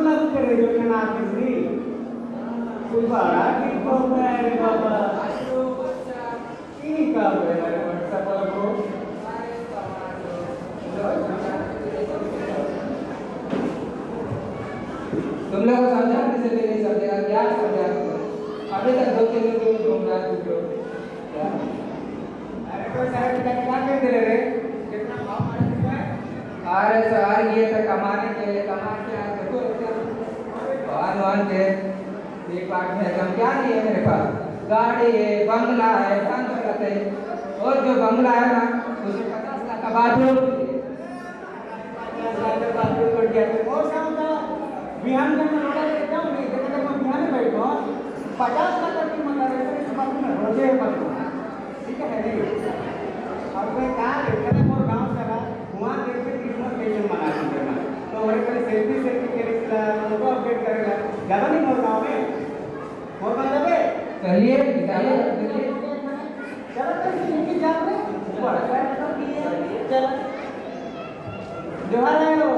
लागू करे जो के नाम किसी कोई बड़ा की को है बाबा ठीक है मेरे व्हाट्सएप पर को तुम लोग समझा किसी ने नहीं समझेगा क्या समझा अभी तक 2-3 दिन घूम रहा है तू क्या अरे कोई साहब क्या कहते रे कितना भाव मारे अरे सर ये तो कमाने के लिए कमा के आए देखो भगवान के एक पार्ट में एकदम क्या नहीं है मेरे पास गाड़ी है बंगला है धन दौलत है और जो बंगला है ना उसमें 50 लाख का बाथरूम कर दिया और क्या होता बिहान में मैं रोड़ा लेके जाऊं नहीं देखो मैं बिहान में बैठो 50 लाख की मत है इस बात में रोजे पर ठीक है नहीं अब मैं कहां लेकर मोर गांव से रहा वहां देख के क्रिसमस कैसे मनाती है तो हमारे पहले सेल्फी के लिए लोगो अपडेट करेगा ज्यादा नहीं मोर गांव में मोर गांव जाबे चलिए चलिए चलो तो इनकी जान में बड़ा कर दिए चलो जोहार आयो